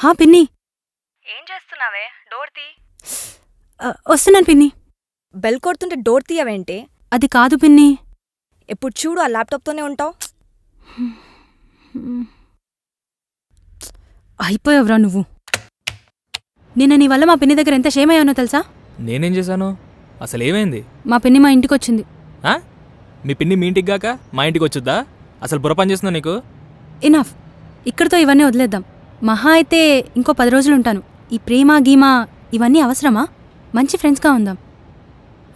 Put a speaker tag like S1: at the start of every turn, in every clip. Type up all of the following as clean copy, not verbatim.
S1: హా పిన్ని.
S2: ఏం చేస్తున్నావే? డోర్ తీ.
S1: వస్తున్నాను పిన్ని.
S2: బెల్ కొడుతుంటే డోర్ తీయవేంటి?
S1: అది కాదు పిన్ని.
S2: ఎప్పుడు చూడు ఆ ల్యాప్టాప్తోనే ఉంటావు.
S1: అయిపోయావురా నువ్వు. నిన్న నీ వల్ల మా పిన్ని దగ్గర ఎంత షేమ్ అయ్యానో తెలుసా?
S3: నేనేం చేశాను? అసలు ఏమైంది?
S1: మా పిన్ని మా ఇంటికొచ్చింది.
S3: మీ పిన్ని మీ ఇంటికి గాక మా ఇంటికి వచ్చుద్దా? అసలు బుర్రపని చేస్తుందా నీకు?
S1: ఇనఫ్. ఇక్కడితో ఇవన్నీ వదిలేద్దాం. మహా అయితే ఇంకో 10 రోజులు ఉంటాను. ఈ ప్రేమ గీమా ఇవన్నీ అవసరమా? మంచి ఫ్రెండ్స్గా ఉందాం.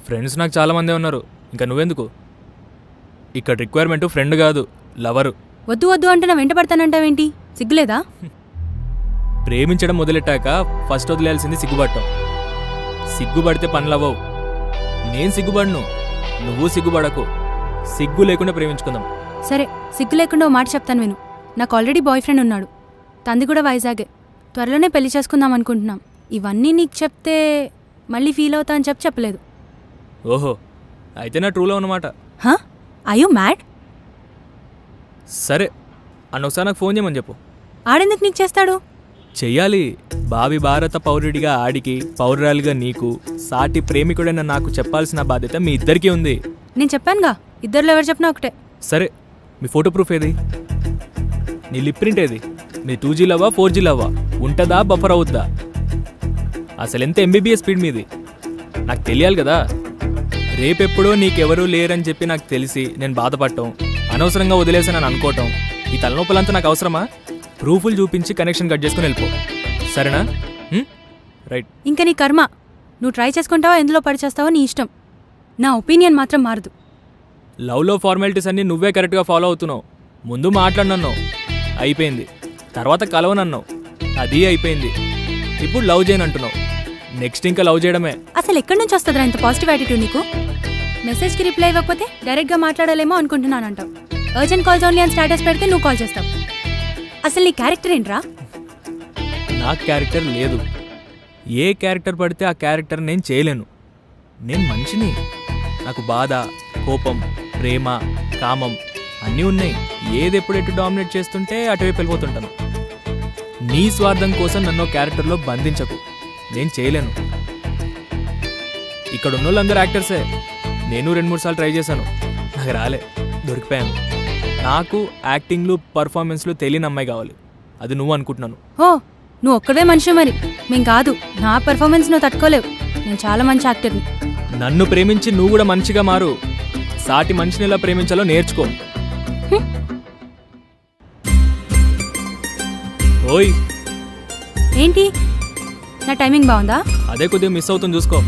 S3: ఫ్రెండ్స్ నాకు చాలామందే ఉన్నారు, ఇంకా నువ్వెందుకు? ఇక్కడ రిక్వైర్మెంట్ ఫ్రెండ్ కాదు, లవరు.
S1: వద్దు వద్దు అంటే నా వెంట పడతానంటావేంటి? సిగ్గులేదా?
S3: ప్రేమించడం మొదలెట్టాక ఫస్ట్ వదిలేయాల్సింది సిగ్గుపడటం. సిగ్గుపడితే పనులవ్వవు. నేను సిగ్గుపడను, నువ్వు సిగ్గుపడకు. సిగ్గు లేకుండా ప్రేమించుకుందాం.
S1: సరే, సిగ్గు లేకుండా ఓ మాట చెప్తాను విను. నాకు ఆల్రెడీ బాయ్ ఫ్రెండ్ ఉన్నాడు. తంది కూడా వైజాగే. త్వరలోనే పెళ్లి చేసుకుందాం అనుకుంటున్నాం. ఇవన్నీ నీకు చెప్తే మళ్ళీ ఫీల్ అవుతా అని చెప్పలేదు.
S3: ఓహో, అయితే నా ట్రూలో ఉన్నమాట.
S1: హా? I you mad?
S3: సరే, అన్నొకసారి నాకు ఫోన్ చేయమని చెప్పు.
S1: ఆడెందుకు నీకు చేస్తాడు?
S3: చెయ్యాలి. భావి భారత పౌరుడిగా ఆడికి, పౌరురాలిగా నీకు, సాటి ప్రేమికుడైన నాకు చెప్పాల్సిన బాధ్యత మీ ఇద్దరికీ ఉంది.
S1: నేను చెప్పానుగా, ఇద్దరిలో ఎవరు చెప్పినా ఒకటే.
S3: సరే, మీ ఫోటో ప్రూఫ్ ఏది? నీ లిప్ ప్రింట్ ఏది? మీ 2G లవ్వా 4G లవ్వా? ఉంటుందా బఫర్ అవుద్దా? అసలు ఎంత MBBS స్పీడ్ మీది నాకు తెలియాలి కదా. రేపెప్పుడో నీకెవరూ లేరని చెప్పి నాకు తెలిసి నేను బాధపడటం, అనవసరంగా వదిలేసానని అనుకోవటం, ఈ తలనొప్పులంతా నాకు అవసరమా? ప్రూఫ్లు చూపించి కనెక్షన్ కట్ చేసుకుని వెళ్ళిపో, సరేనా? రైట్.
S1: ఇంకా నీ కర్మ. నువ్వు ట్రై చేసుకుంటావో ఎందులో పడిచేస్తావో నీ ఇష్టం. నా ఒపీనియన్ మాత్రం మారదు.
S3: లవ్లో ఫార్మాలిటీస్ అన్నీ నువ్వే కరెక్ట్గా ఫాలో అవుతున్నావు. ముందు మాట్లాడనన్నావు, అయిపోయింది. తర్వాత కలవనన్నావు, అది అయిపోయింది. ఇప్పుడు లవ్ చేయనంటున్నావు, నెక్స్ట్ ఇంకా లవ్ చేయడమే.
S1: అసలు ఎక్కడి నుంచి వస్తుందిరా ఇంత పాజిటివ్ యాటిట్యూడ్ నీకు? మెసేజ్కి రిప్లై ఇవ్వకపోతే డైరెక్ట్గా మాట్లాడాలేమో అనుకుంటున్నానంటావు. అర్జెంట్ కాల్స్ ఓన్లీ అని స్టేటస్ పెడితే నువ్వు కాల్ చేస్తావు. అసలు నీ క్యారెక్టర్ ఏంట్రా?
S3: నాకు క్యారెక్టర్ లేదు. ఏ క్యారెక్టర్ పడితే ఆ క్యారెక్టర్ నేను చేయలేను. నేను మనిషిని. నాకు బాధ, కోపం, ప్రేమ, కామం అన్నీ ఉన్నాయి. ఏదెప్పుడు ఎటు డామినేట్ చేస్తుంటే అటువైపు వెళ్ళిపోతుంటాను. నీ స్వార్థం కోసం నన్ను క్యారెక్టర్లో బంధించకు, నేను చేయలేను. ఇక్కడ ఉన్న వాళ్ళందరూ యాక్టర్సే. నేను 2-3 సార్లు ట్రై చేశాను, నాకు రాలే, దొరికిపోయాను. నాకు యాక్టింగ్లు, పర్ఫార్మెన్స్లు తెలియని అమ్మాయి కావాలి. అది నువ్వు అనుకుంటున్నాను.
S1: ఓ, నువ్వు ఒక్కడే మనిషి మరి. మేం కాదు. నా పర్ఫార్మెన్స్ నువ్వు తట్టుకోలేవు. నేను చాలా మంచి యాక్టర్ని.
S3: నన్ను ప్రేమించి నువ్వు కూడా మంచిగా మారు. సాటి మనిషిని ఎలా ప్రేమించాలో నేర్చుకో. ఓయ్,
S1: ఏంటి? నా టైమింగ్ బాగుందా?
S3: అదే కొద్దిగా మిస్ అవుతుంది, చూసుకో.